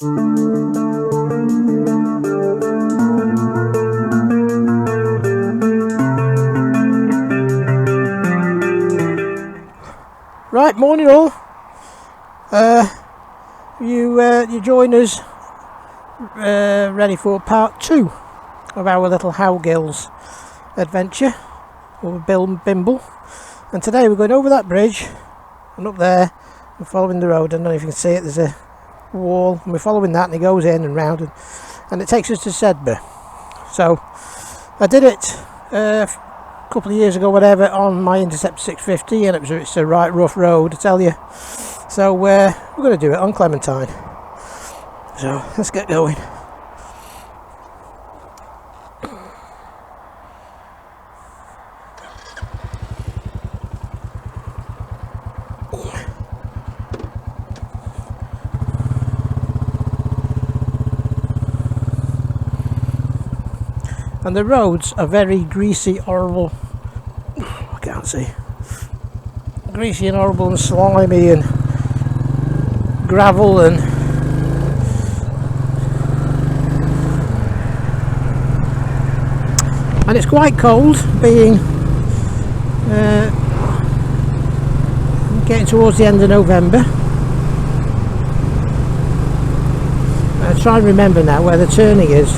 Right, morning all. You join us ready for part 2 of our little Howgills adventure over Bimble, and today we're going over that bridge and up there and following the road. I don't know if you can see it, there's a wall and we're following that, and it goes in and round and it takes us to Sedbergh. So I did it a couple of years ago, whatever, on my Interceptor 650, and it's a right rough road, I tell you. So we're going to do it on Clementine. So let's get going. And the roads are very greasy, horrible. I can't see. Greasy and horrible and slimy and gravel and it's quite cold, being getting towards the end of November. I try and remember now where the turning is.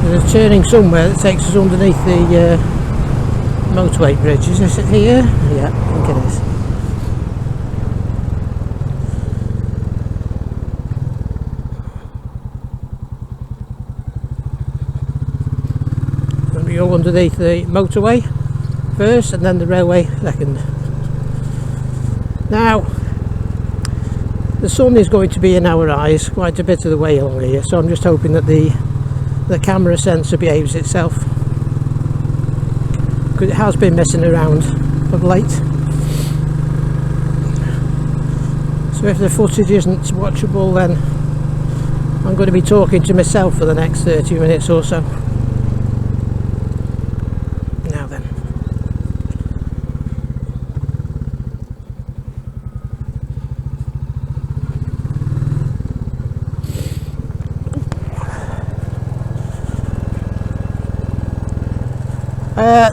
There's a turning somewhere that takes us underneath the motorway bridge. Is this it here? Yeah, I think it is. And we go underneath the motorway first and then the railway second. Now, the sun is going to be in our eyes quite a bit of the way along here, so I'm just hoping that the camera sensor behaves itself, because it has been messing around of late. So if the footage isn't watchable, then I'm going to be talking to myself for the next 30 minutes or so. Now then.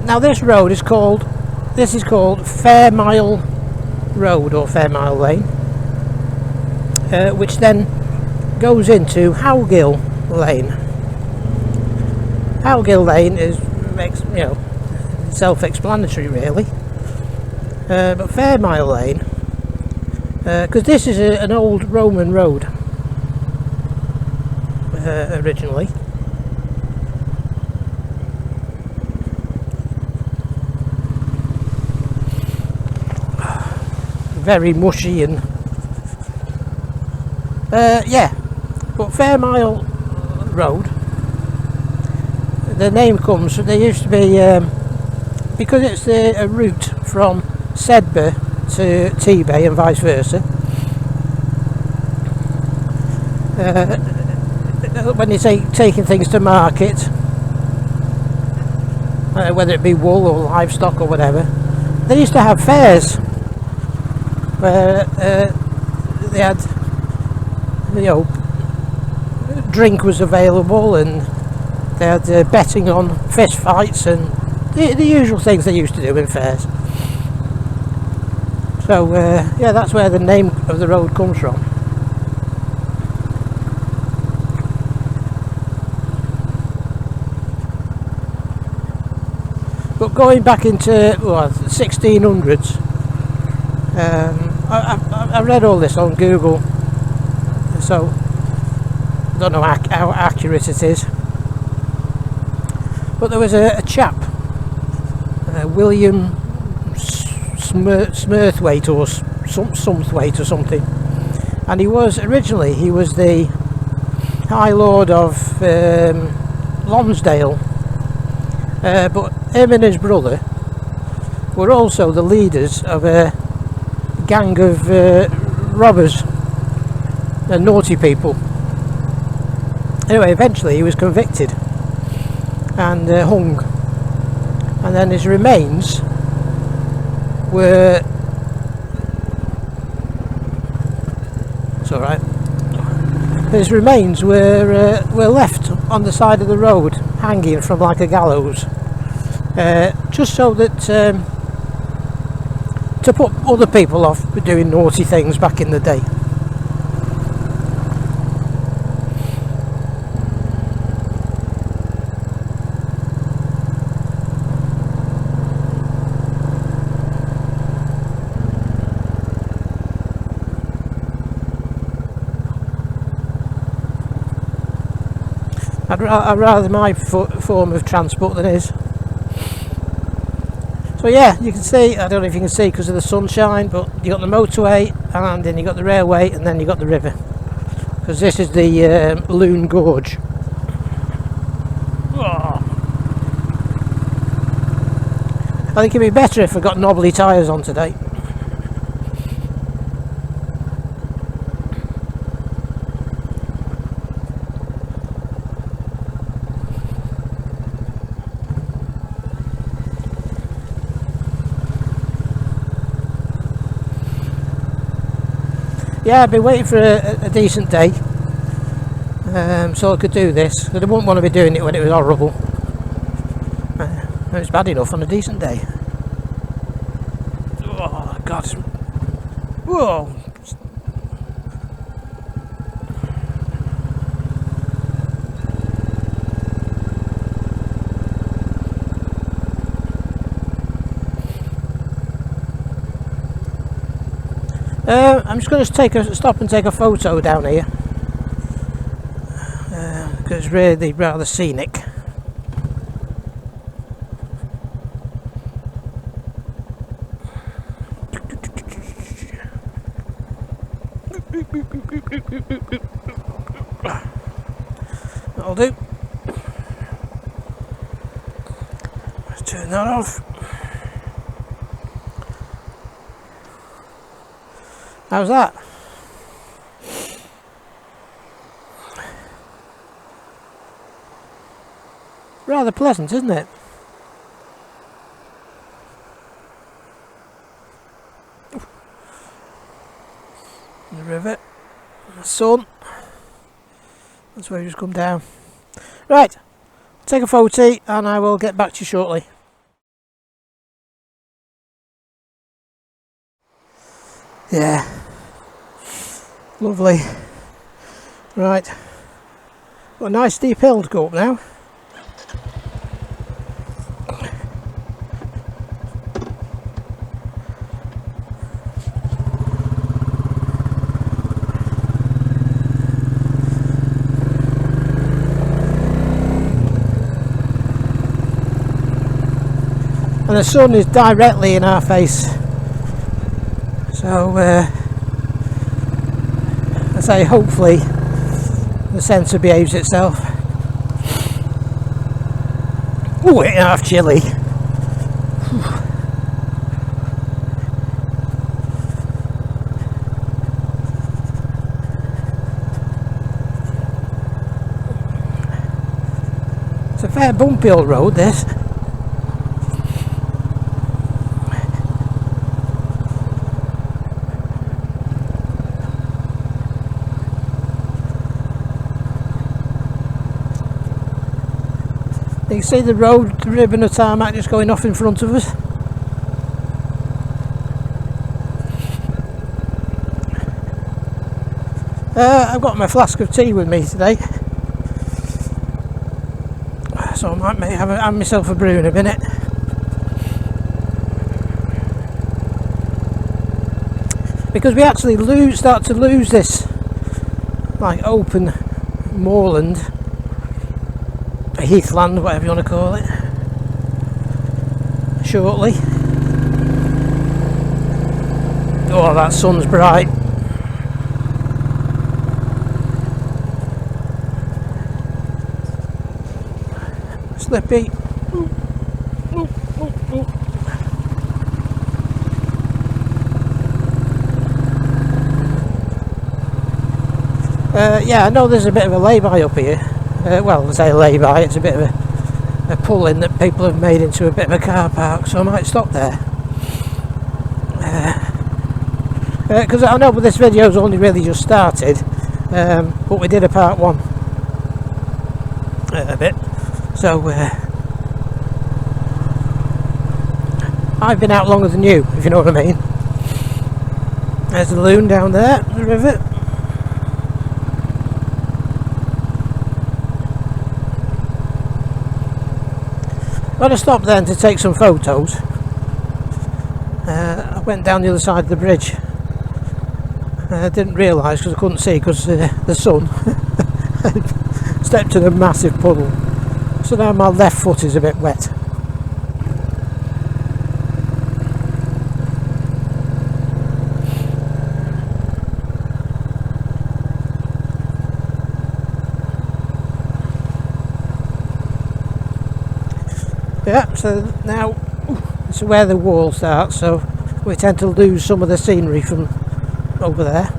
Now this road is called Fair Mile Road or Fair Mile Lane, which then goes into Howgill Lane. Howgill Lane is, you know, self-explanatory really, but Fair Mile Lane, because this is an old Roman road originally. Very mushy and yeah, but Fair Mile Road, the name comes from, there used to be because it's a route from Sedbergh to Tebay and vice versa. When you taking things to market, whether it be wool or livestock or whatever, they used to have fairs where they had, you know, drink was available, and they had betting on fist fights and the usual things they used to do in fairs. So yeah, that's where the name of the road comes from. But going back into 1600s, I read all this on Google, so I don't know how accurate it is, but there was a chap, William Smurthwaite or Somethwaite or something, and he was the High Lord of Lonsdale, but him and his brother were also the leaders of a gang of robbers and naughty people. Anyway, eventually he was convicted and hung. and then his remains were, it's alright, his remains were left on the side of the road, hanging from like a gallows, just so that to put other people off doing naughty things back in the day. I'd rather my form of transport than his. So yeah, you can see, I don't know if you can see because of the sunshine, but you got the motorway, and then you got the railway, and then you got the river. Because this is the Loon Gorge. Oh. I think it'd be better if I got knobbly tyres on today. Yeah, I've been waiting for a decent day, so I could do this. But I wouldn't want to be doing it when it was horrible. It's bad enough on a decent day. Oh God! Whoa! I'm just going to stop and take a photo down here, because it's really rather scenic. That'll do. Let's turn that off. How's that? Rather pleasant, isn't it? The river, the sun. That's where you just come down. Right, take a photo and I will get back to you shortly. Yeah, lovely. Right, got a nice steep hill to go up now. And the sun is directly in our face. So, I say hopefully the sensor behaves itself. Oh, it's half chilly. It's a fair bumpy old road, this. You can see the road, the ribbon of tarmac just going off in front of us. I've got my flask of tea with me today, so I might have myself a brew in a minute. Because we actually start to lose this like open moorland, heathland, whatever you want to call it, shortly. Oh, that sun's bright. Slippy. Yeah, I know there's a bit of a lay-by up here. Well, I say lay-by, it's a bit of a pull-in that people have made into a bit of a car park, so I might stop there. Because I know this video's only really just started, but we did a part 1 a bit, so I've been out longer than you, if you know what I mean. There's the loon down there, the river. Got to stop then to take some photos. I went down the other side of the bridge. I didn't realise because I couldn't see because the sun. Stepped in a massive puddle, so now my left foot is a bit wet. Yeah, so now this is where the wall starts, so we tend to lose some of the scenery from over there.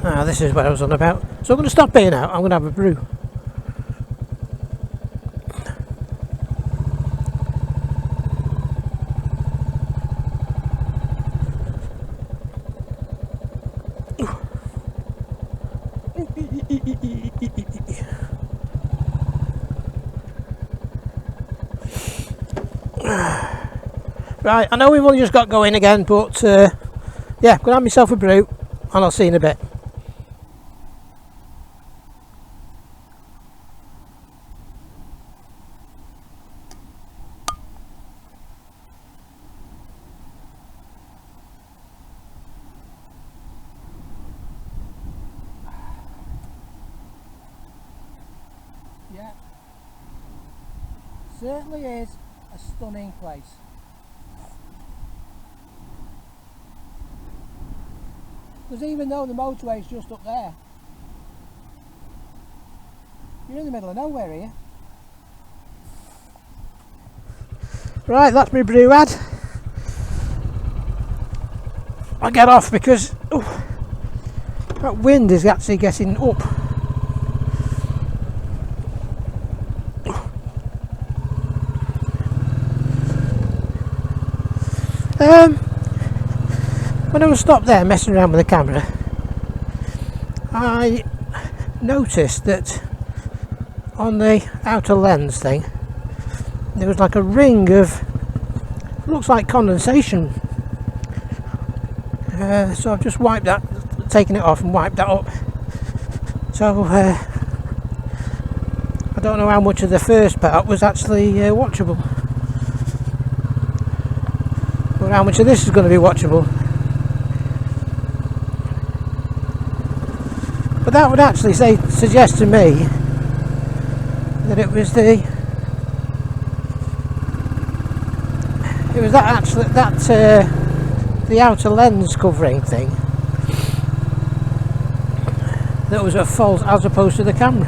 Ah, this is what I was on about. So I'm going to stop being out, I'm going to have a brew. Right, I know we've only just got going again, but yeah, I'm going to have myself a brew and I'll see you in a bit. Yeah, certainly is a stunning place. Because even though the motorway is just up there, you're in the middle of nowhere here. Right, that's my brew ad. I'll get off because that wind is actually getting up. When I was stopped there messing around with the camera, I noticed that on the outer lens thing there was like a ring of, looks like condensation, so I've just wiped that, taken it off and wiped that up. So I don't know how much of the first part was actually watchable, or how much of this is going to be watchable. But that would actually suggest to me that it was the outer lens covering thing that was at fault as opposed to the camera.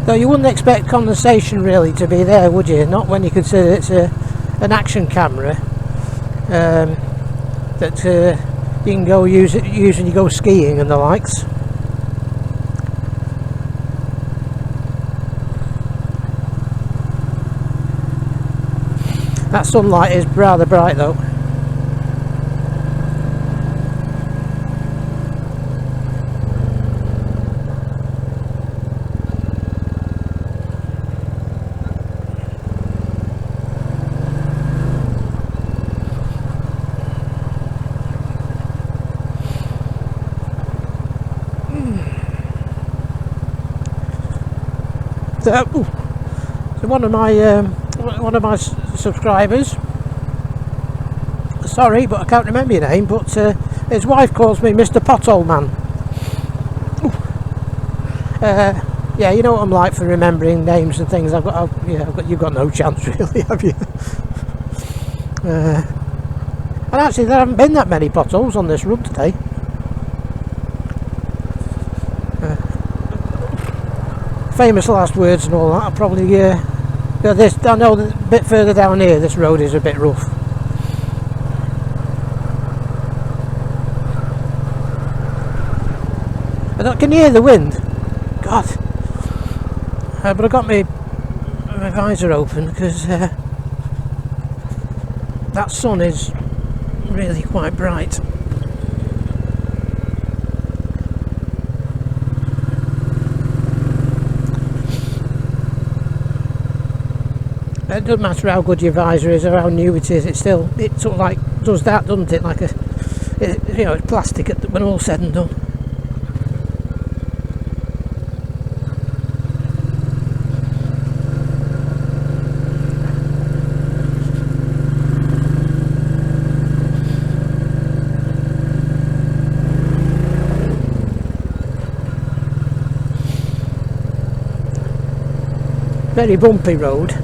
Though you wouldn't expect condensation really to be there, would you? Not when you consider it's an action camera. That you can go use when you go skiing and the likes. That sunlight is rather bright though. So one of my subscribers, sorry but I can't remember your name, but his wife calls me Mr. Pothole Man. Yeah, you know what I'm like for remembering names and things. You've got no chance really, have you? And actually there haven't been that many potholes on this road today. Famous last words and all that. I'll probably this. I know that a bit further down here this road is a bit rough. Can you hear the wind? God. But I got my visor open because that sun is really quite bright. It doesn't matter how good your visor is or how new it is, it sort of like does that, doesn't it? Like it's plastic when all's said and done. Very bumpy road.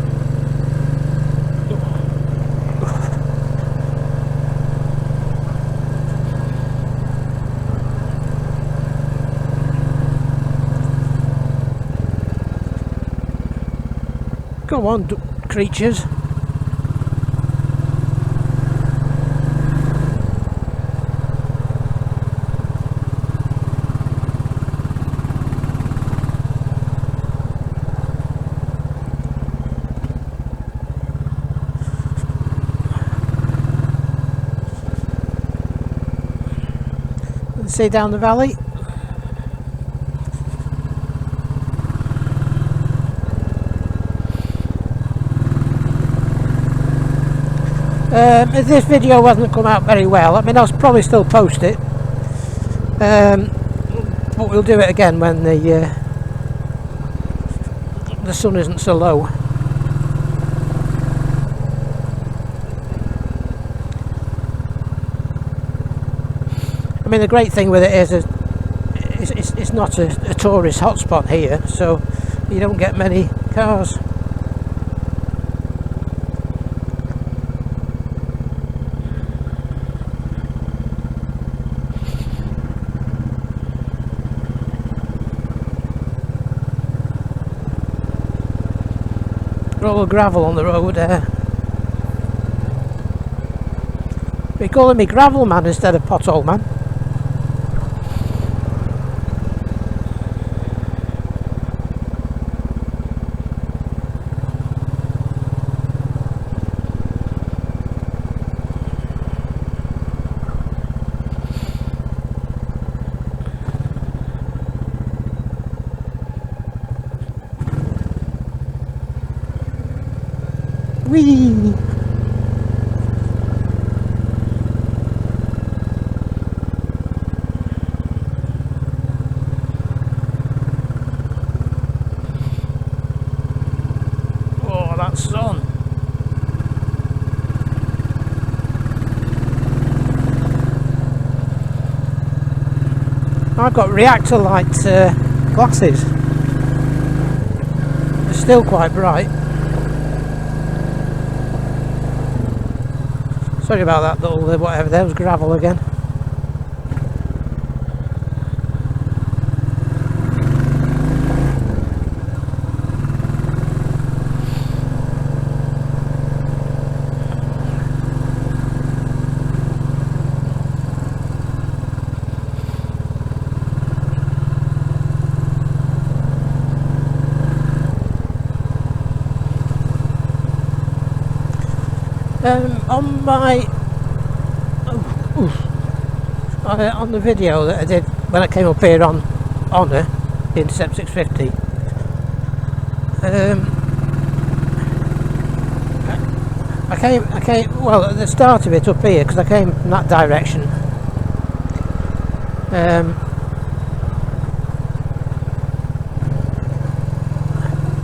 Go on, creatures. See down the valley. If this video hasn't come out very well, I mean I'll probably still post it, but we'll do it again when the sun isn't so low. I mean the great thing with it is it's not a tourist hotspot here, so you don't get many cars. All the gravel on the road there. You're calling me gravel man instead of pothole man. Whee! Oh, that sun! I've got reactor light glasses. They're still quite bright. Sorry about that little whatever, there was gravel again. On my on the video that I did when I came up here on the Interceptor 650, I came well at the start of it up here because I came from that direction.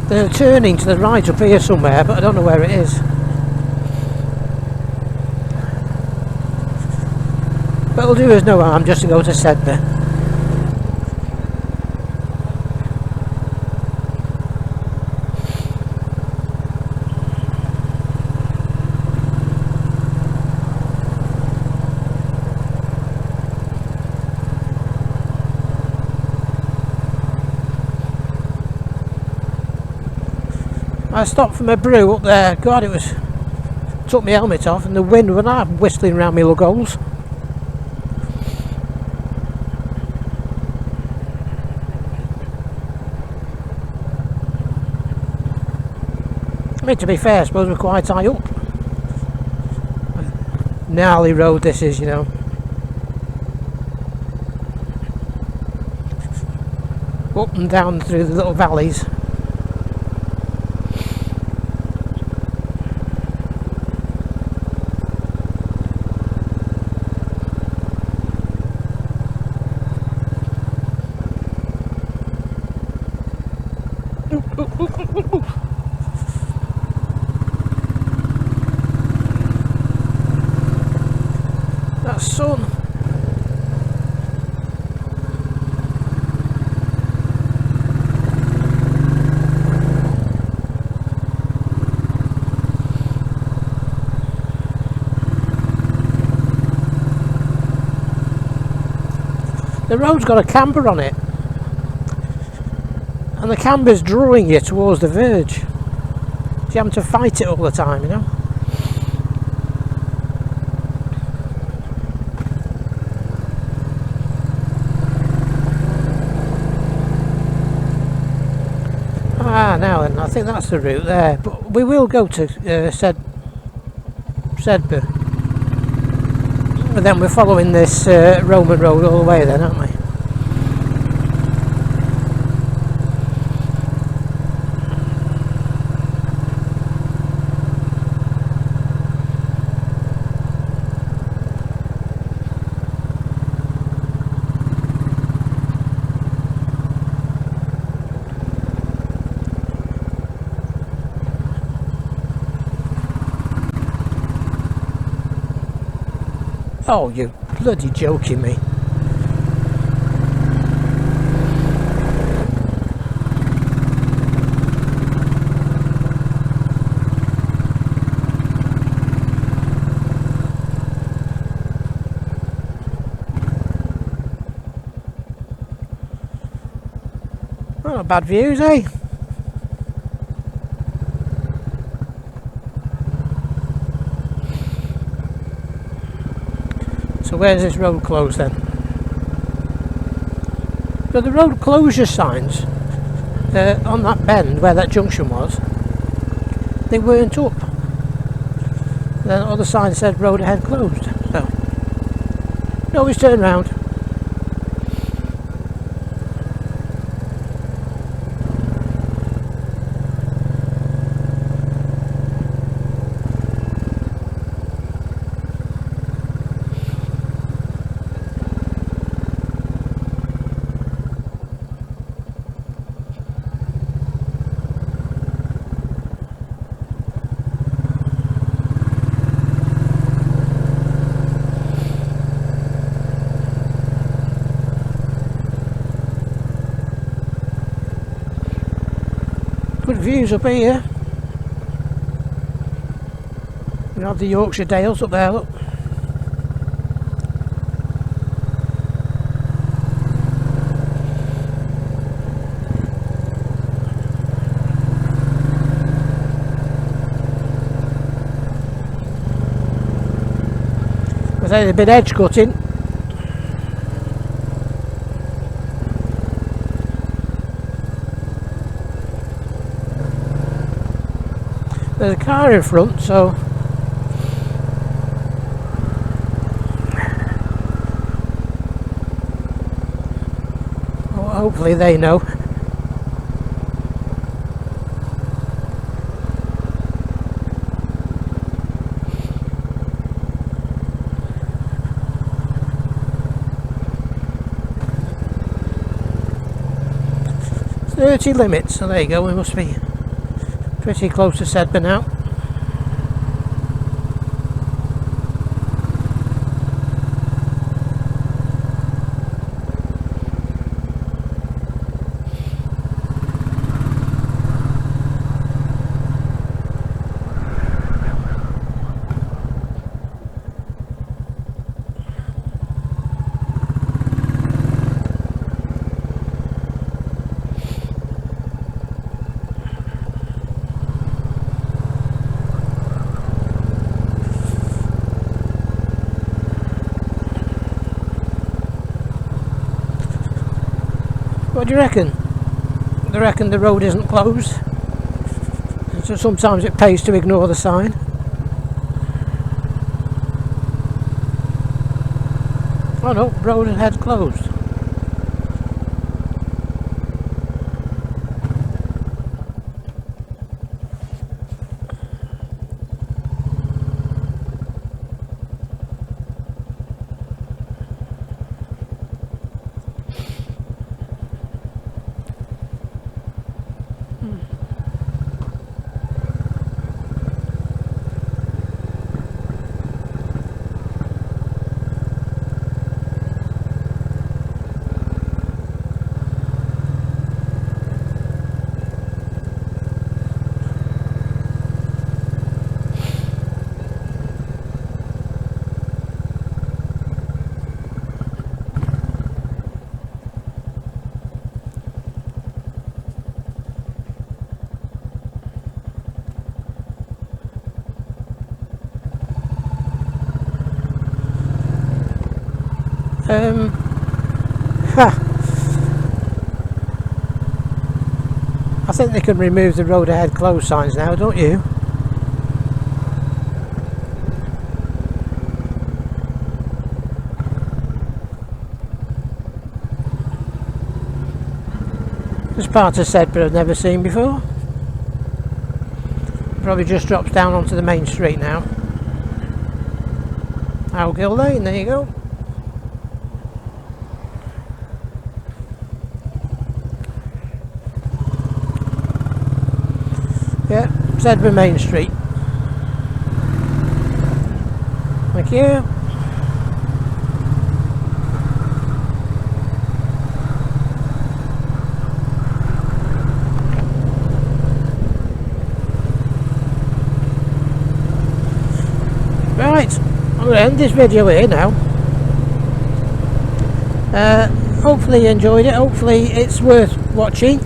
They're turning to the right up here somewhere, but I don't know where it is. But it'll do us no harm just to go to Sedbergh. I stopped for my brew up there. God, took my helmet off and the wind went out whistling around my lug holes. I mean, to be fair, I suppose we're quite high up. Gnarly road this is, you know. Up and down through the little valleys. That's sun. The road's got a camber on it, and the camber's drawing you towards the verge. So you're having to fight it all the time, you know. Ah, now then, I think that's the route there, but we will go to Sedbergh. And then we're following this Roman road all the way then, aren't we? Oh, you're bloody joking me. Oh, not bad views, eh? So where's this road closed then? So the road closure signs on that bend where that junction was, they weren't up. Then other sign said road ahead closed. So no, always turn round. Good views up here. We have the Yorkshire Dales up there, look. I say they've been edge cutting. There's a car in front, so hopefully they know. It's 30 limits, so there you go, we must be pretty close to Sedbergh now. What do you reckon? Do you reckon the road isn't closed? So sometimes it pays to ignore the sign. Oh no, road ahead closed. I think they can remove the road ahead closed signs now, don't you? This part of Sedbergh I've never seen before. Probably just drops down onto the main street now. Howgills Lane, there you go. Yeah, Sedbergh Main Street. Thank you. Right, I'm going to end this video here now. Hopefully you enjoyed it. Hopefully it's worth watching.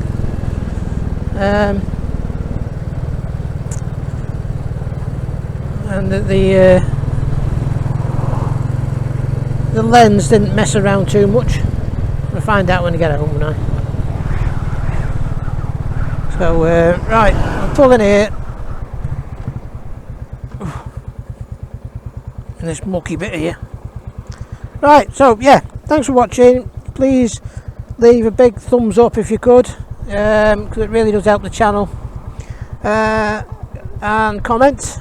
And that the lens didn't mess around too much. We'll find out when I get home now. So right, I'm pulling here in this mucky bit here. Right, so yeah, thanks for watching. Please leave a big thumbs up if you could, because it really does help the channel, and comment,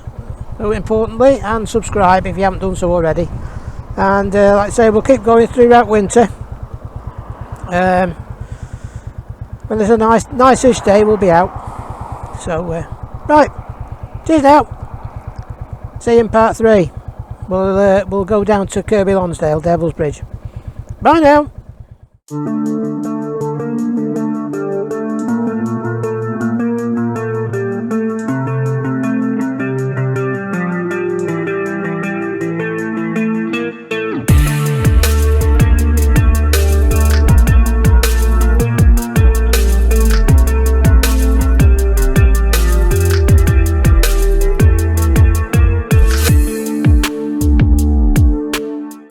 importantly, and subscribe if you haven't done so already. And like I say, we'll keep going throughout winter. When there's a nice-ish day, we'll be out. So right, cheers now. See you in part 3. We'll go down to Kirby Lonsdale, Devil's Bridge. Bye now.